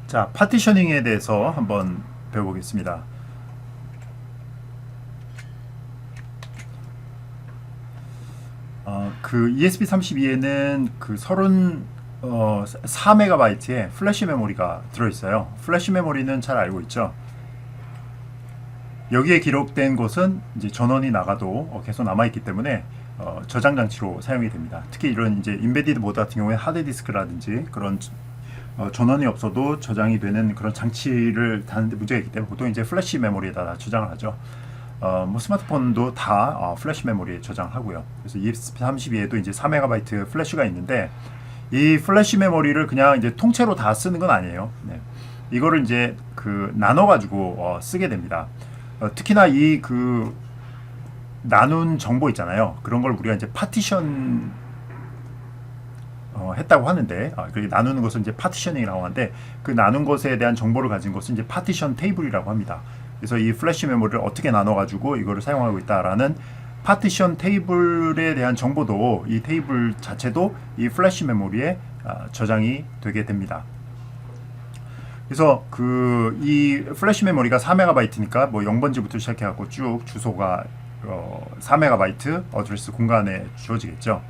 자, 파티셔닝에 대해서 한번 배워보겠습니다. 그 ESP32에는 그 4MB의 플래시 메모리가 들어있어요. 플래시 메모리는 잘 알고 있죠. 여기에 기록된 것은 이제 전원이 나가도 계속 남아있기 때문에 저장 장치로 사용이 됩니다. 특히 이런 이제 인베디드 모드 같은 경우에 하드디스크라든지 그런 전원이 없어도 저장이 되는 그런 장치를 다는데 문제가 있기 때문에 보통 이제 플래시 메모리에다 저장을 하죠. 뭐 스마트폰도 다 플래시 메모리에 저장하고요. 그래서 ESP32에도 이제 4MB 플래시가 있는데 이 플래시 메모리를 그냥 이제 통째로 다 쓰는 건 아니에요. 네. 이거를 이제 그 나눠가지고 쓰게 됩니다. 특히나 이 그 나눈 정보 있잖아요. 그런 걸 우리가 이제 파티션 했다고 하는데, 그렇게 나누는 것을 이제 파티셔닝이라고 하는데, 그 나눈 것에 대한 정보를 가진 것은 이제 파티션 테이블이라고 합니다. 그래서 이 플래시 메모리를 어떻게 나눠가지고 이거를 사용하고 있다라는 파티션 테이블에 대한 정보도 이 테이블 자체도 이 플래시 메모리에 저장이 되게 됩니다. 그래서 그 이 플래시 메모리가 4MB니까 뭐 0번지부터 시작해갖고 쭉 주소가 4MB 어드레스 공간에 주어지겠죠.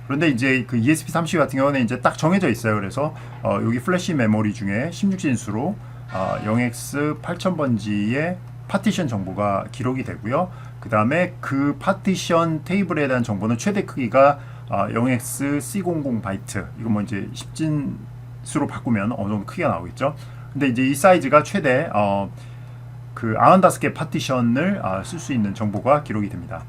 그런데 이제 그 ESP32 같은 경우는 이제 딱 정해져 있어요. 그래서 여기 플래시 메모리 중에 16진수로 0x 8000번지의 파티션 정보가 기록이 되고요. 그 다음에 그 파티션 테이블에 대한 정보는 최대 크기가 0x C00바이트. 이거 뭐 이제 10진수로 바꾸면 어느 정도 크기가 나오겠죠. 근데 이제 이 사이즈가 최대 그 95개 파티션을 쓸 수 있는 정보가 기록이 됩니다.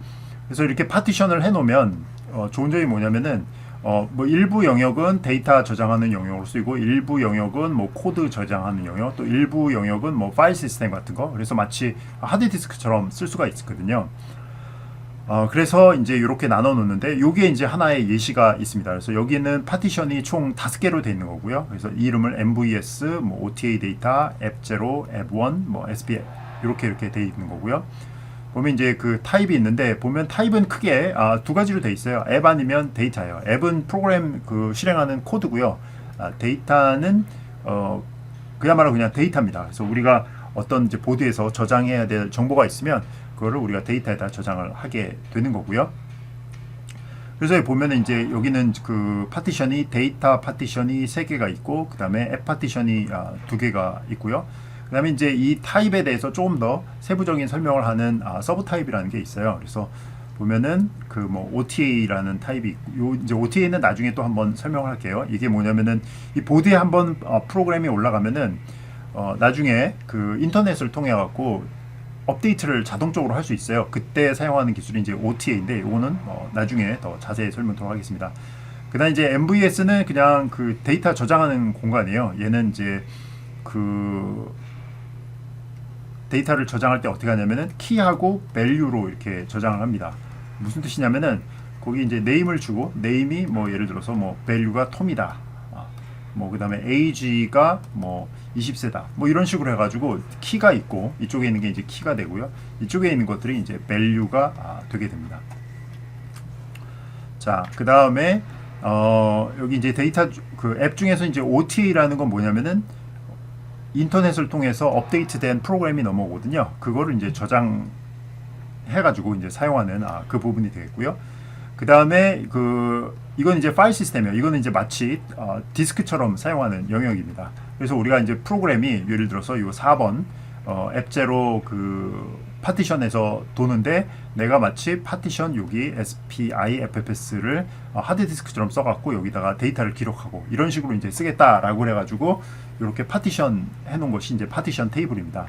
그래서 이렇게 파티션을 해놓으면 좋은 점이 뭐냐면은 뭐 일부 영역은 데이터 저장하는 영역으로 쓰이고 일부 영역은 뭐 코드 저장하는 영역, 또 일부 영역은 뭐 파일 시스템 같은 거. 그래서 마치 하드디스크처럼 쓸 수가 있거든요. 그래서 이제 이렇게 나눠 놓는데 여기에 이제 하나의 예시가 있습니다. 그래서 여기는 파티션이 총 5개로 되어 있는 거고요. 그래서 이 이름을 MVS, 뭐 OTA 데이터, 앱0, 앱1, 뭐 SP 이렇게 되어 있는 거고요. 보면 이제 그 타입이 있는데 보면 타입은 크게 두 가지로 되어 있어요. 앱 아니면 데이터예요. 앱은 프로그램 그 실행하는 코드고요. 데이터는 그야말로 그냥 데이터입니다. 그래서 우리가 어떤 이제 보드에서 저장해야 될 정보가 있으면 그거를 우리가 데이터에다 저장을 하게 되는 거고요. 그래서 보면은 이제 여기는 그 파티션이 데이터 파티션이 3개가 있고 그 다음에 앱 파티션이 2개가 있고요. 그 다음에 이제 이 타입에 대해서 조금 더 세부적인 설명을 하는 서브 타입이라는 게 있어요. 그래서 보면은 그 뭐 OTA라는 타입이 있고, 요 이제 OTA는 나중에 또 한번 설명을 할게요. 이게 뭐냐면은 이 보드에 한번 프로그램이 올라가면은 나중에 그 인터넷을 통해 갖고 업데이트를 자동적으로 할 수 있어요. 그때 사용하는 기술이 이제 OTA인데 이거는 나중에 더 자세히 설명하도록 하겠습니다. 그다음 이제 MVS는 그냥 그 데이터 저장하는 공간이에요. 얘는 이제 그 데이터를 저장할 때 어떻게 하냐면은 키하고 밸류로 이렇게 저장을 합니다. 무슨 뜻이냐면은 거기 이제 네임을 주고 네임이 뭐 예를 들어서 뭐 밸류가 톰이다. 뭐 그다음에 age가 뭐 20세다. 뭐 이런 식으로 해가지고 키가 있고 이쪽에 있는 게 이제 키가 되고요. 이쪽에 있는 것들이 이제 밸류가 되게 됩니다. 자, 그 다음에 여기 이제 데이터 그 앱 중에서 이제 OTA라는 건 뭐냐면은 인터넷을 통해서 업데이트된 프로그램이 넘어오거든요. 그거를 이제 저장해가지고 이제 사용하는 그 부분이 되겠고요. 그 다음에 이건 이제 파일 시스템이에요. 이거는 이제 마치 디스크처럼 사용하는 영역입니다. 그래서 우리가 이제 프로그램이 예를 들어서 이 4번 앱0 그 파티션에서 도는데 내가 마치 파티션 여기 SPIFFS를 하드디스크처럼 써갖고 여기다가 데이터를 기록하고 이런 식으로 이제 쓰겠다라고 해가지고 이렇게 파티션 해놓은 것이 이제 파티션 테이블입니다.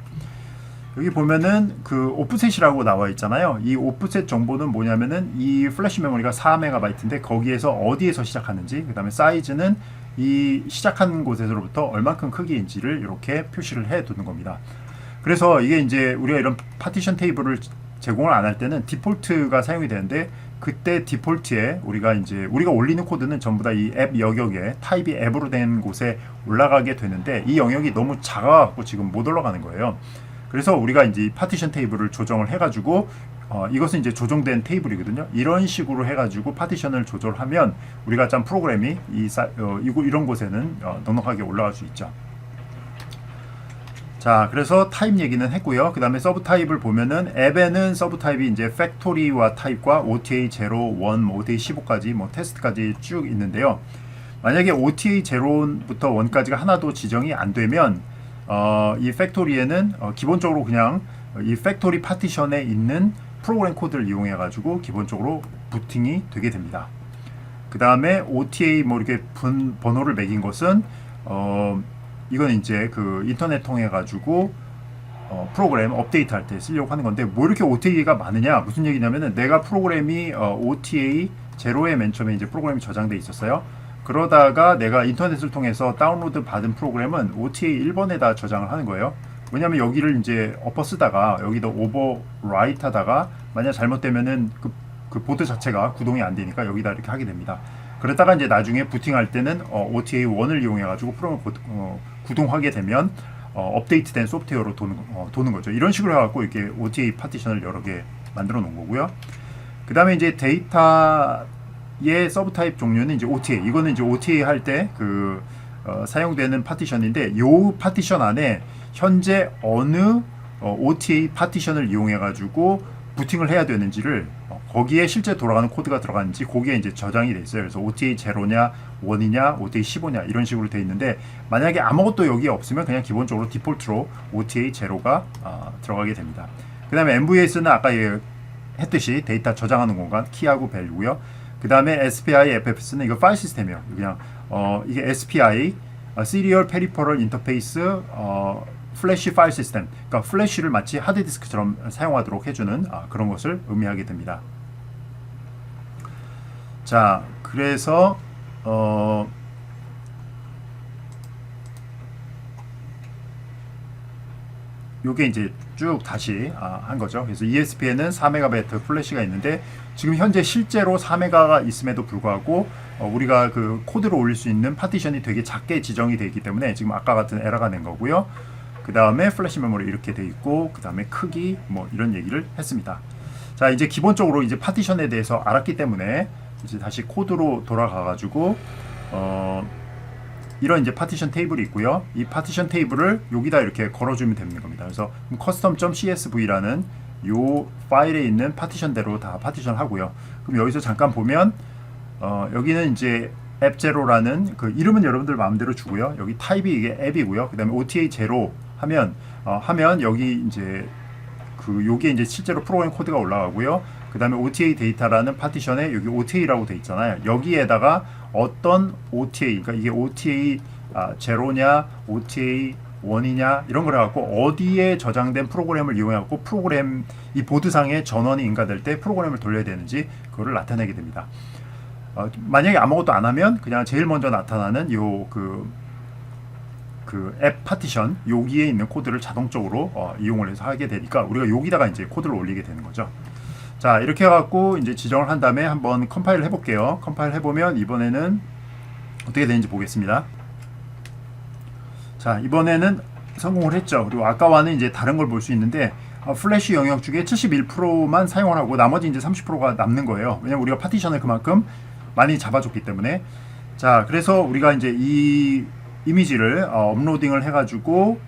여기 보면은 그 오프셋이라고 나와 있잖아요. 이 오프셋 정보는 뭐냐면은 이 플래시 메모리가 4MB인데 거기에서 어디에서 시작하는지, 그 다음에 사이즈는 이 시작한 곳에서부터 얼만큼 크기인지를 이렇게 표시를 해 두는 겁니다. 그래서 이게 이제 우리가 이런 파티션 테이블을 제공을 안 할 때는 디폴트가 사용이 되는데 그때 디폴트에 우리가 올리는 코드는 전부 다 이 앱 영역에 타입이 앱으로 된 곳에 올라가게 되는데 이 영역이 너무 작아갖고 지금 못 올라가는 거예요. 그래서 우리가 이제 파티션 테이블을 조정을 해가지고 이것은 이제 조정된 테이블이거든요. 이런 식으로 해가지고 파티션을 조절하면 우리가 짠 프로그램이 이런 곳에는 넉넉하게 올라갈 수 있죠. 자, 그래서 타입 얘기는 했고요. 그 다음에 서브 타입을 보면은 앱에는 서브 타입이 이제 팩토리와 타입과 OTA 0, 1, OTA 15까지 뭐 테스트까지 쭉 있는데요. 만약에 OTA 0부터 1까지가 하나도 지정이 안 되면 이 팩토리에는 기본적으로 그냥 이 팩토리 파티션에 있는 프로그램 코드를 이용해 가지고 기본적으로 부팅이 되게 됩니다. 그 다음에 OTA 뭐 이렇게 번호를 매긴 것은 이건 이제 그 인터넷 통해 가지고 프로그램 업데이트 할 때 쓰려고 하는 건데, 뭐 이렇게 OTA가 많으냐, 무슨 얘기냐면은 내가 프로그램이 OTA 0에 맨 처음에 이제 프로그램이 저장돼 있었어요. 그러다가 내가 인터넷을 통해서 다운로드 받은 프로그램은 OTA 1번에다 저장을 하는 거예요. 왜냐면 여기를 이제 엎어 쓰다가 여기다 오버라이트 하다가 만약 잘못되면은 그 보드 자체가 구동이 안 되니까 여기다 이렇게 하게 됩니다. 그러다가 이제 나중에 부팅할 때는 OTA 1을 이용해 가지고 프로그램을 구동하게 되면 업데이트된 소프트웨어로 도는 거죠. 이런 식으로 해갖고 이렇게 OTA 파티션을 여러 개 만들어 놓은 거고요. 그 다음에 이제 데이터의 서브 타입 종류는 이제 OTA. 이거는 이제 OTA 할 때 사용되는 파티션인데, 이 파티션 안에 현재 어느 OTA 파티션을 이용해 가지고 부팅을 해야 되는지를 거기에 실제 돌아가는 코드가 들어가는지 거기에 이제 저장이 돼 있어요. 그래서 OTA 0냐 1이냐 OTA 15냐 이런 식으로 돼 있는데, 만약에 아무것도 여기에 없으면 그냥 기본적으로 디폴트로 OTA 0가 들어가게 됩니다. 그 다음에 MVS는 아까 했듯이 데이터 저장하는 공간 키하고 밸류고요. 그 다음에 SPI, FFS는 이거 파일 시스템이에요. 그냥 이게 SPI, Serial Peripheral Interface 플래시 파일 시스템, 그러니까 플래시를 마치 하드디스크처럼 사용하도록 해주는 그런 것을 의미하게 됩니다. 자, 그래서 요게 이제 쭉 다시 한 거죠. 그래서 ESP에는 4MB 플래시가 있는데, 지금 현재 실제로 4MB가 있음에도 불구하고 우리가 그 코드를 올릴 수 있는 파티션이 되게 작게 지정이 되어 있기 때문에 지금 아까 같은 에러가 낸 거고요. 그 다음에 플래시 메모리 이렇게 돼 있고, 그 다음에 크기 뭐 이런 얘기를 했습니다. 자, 이제 기본적으로 이제 파티션에 대해서 알았기 때문에 이제 다시 코드로 돌아가 가지고 이런 이제 파티션 테이블이 있고요. 이 파티션 테이블을 여기다 이렇게 걸어주면 되는 겁니다. 그래서 custom.csv라는 요 파일에 있는 파티션대로 다 파티션 하고요. 그럼 여기서 잠깐 보면 여기는 이제 앱0라는 그 이름은 여러분들 마음대로 주고요. 여기 타입이 이게 앱이고요. 그 다음에 OTA 0 하면 여기 이제 요게 이제 실제로 프로그램 코드가 올라가고요. 그 다음에 OTA 데이터라는 파티션에 여기 OTA라고 돼 있잖아요. 여기에다가 어떤 OTA, 그러니까 이게 OTA 0냐, OTA 1이냐 이런 걸 해갖고 어디에 저장된 프로그램을 이용해갖고 프로그램 이 보드상에 전원이 인가될 때 프로그램을 돌려야 되는지 그거를 나타내게 됩니다. 만약에 아무것도 안 하면 그냥 제일 먼저 나타나는 요 앱 파티션 여기에 있는 코드를 자동적으로 이용을 해서 하게 되니까 우리가 여기다가 이제 코드를 올리게 되는 거죠. 자, 이렇게 해갖고 이제 지정을 한 다음에 한번 컴파일을 해볼게요. 컴파일 해보면 이번에는 어떻게 되는지 보겠습니다. 자, 이번에는 성공을 했죠. 그리고 아까와는 이제 다른 걸 볼 수 있는데 플래시 영역 중에 71%만 사용을 하고 나머지 이제 30%가 남는 거예요. 왜냐면 우리가 파티션을 그만큼 많이 잡아줬기 때문에. 자, 그래서 우리가 이제 이 이미지를 업로딩을 해가지고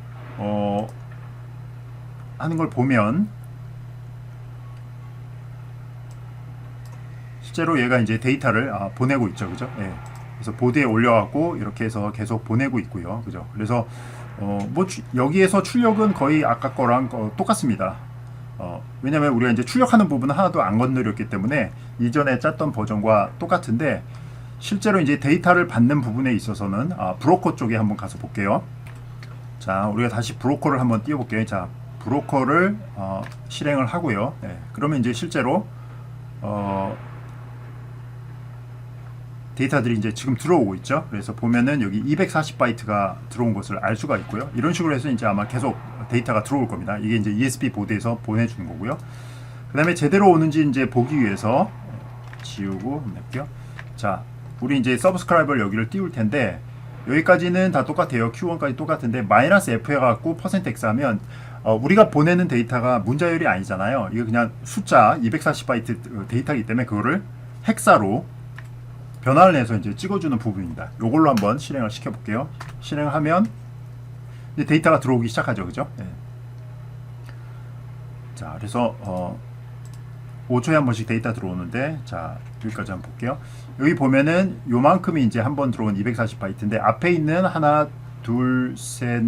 하는 걸 보면 실제로 얘가 이제 데이터를 보내고 있죠, 그죠? 예. 그래서 보드에 올려갖고 이렇게 해서 계속 보내고 있고요, 그죠? 그래서 여기에서 출력은 거의 아까 거랑 똑같습니다. 왜냐면 우리가 이제 출력하는 부분은 하나도 안 건드렸기 때문에 이전에 짰던 버전과 똑같은데, 실제로 이제 데이터를 받는 부분에 있어서는 브로커 쪽에 한번 가서 볼게요. 자, 우리가 다시 브로커를 한번 띄워볼게요. 자, 브로커를 실행을 하고요. 네, 그러면 이제 실제로 데이터들이 이제 지금 들어오고 있죠. 그래서 보면은 여기 240바이트가 들어온 것을 알 수가 있고요. 이런 식으로 해서 이제 아마 계속 데이터가 들어올 겁니다. 이게 이제 ESP 보드에서 보내주는 거고요. 그 다음에 제대로 오는지 이제 보기 위해서 지우고 한번 해볼게요. 자, 우리 이제 서브스크라이버를 여기를 띄울 텐데, 여기까지는 다 똑같아요. Q1까지 똑같은데 마이너스 F 해갖고 %X 하면 우리가 보내는 데이터가 문자열이 아니잖아요. 이거 그냥 숫자 240바이트 데이터이기 때문에 그거를 헥사로 변화를 내서 이제 찍어주는 부분입니다. 요걸로 한번 실행을 시켜볼게요. 실행하면 이제 데이터가 들어오기 시작하죠, 그죠? 네. 자, 그래서 5초에 한 번씩 데이터 들어오는데, 자, 여기까지 한번 볼게요. 여기 보면은 요만큼이 이제 한 번 들어온 240바이트인데 앞에 있는 하나, 둘, 셋,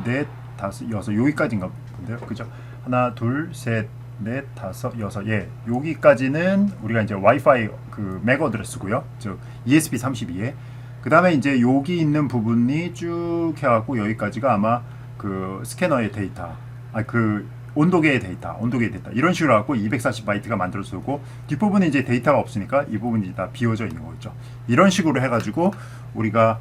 넷, 다섯, 여섯, 여기까지인가 본데요, 그죠? 하나, 둘, 셋, 넷, 다섯, 여섯, 예, 여기까지는 우리가 이제 와이파이 그 맥 어드레스고요, 즉 ESP32에. 그 다음에 이제 여기 있는 부분이 쭉 해갖고 여기까지가 아마 그 스캐너의 데이터, 그 온도계의 데이터 이런 식으로 갖고 240바이트가 만들어지고, 뒷부분에 이제 데이터가 없으니까 이 부분이 다 비워져 있는 거죠. 이런 식으로 해가지고 우리가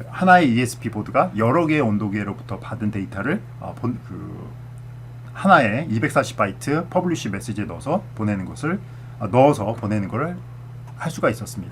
하나의 ESP 보드가 여러 개의 온도계로부터 받은 데이터를 하나의 240바이트 퍼블리시 메시지에 넣어서 보내는 것을 할 수가 있었습니다.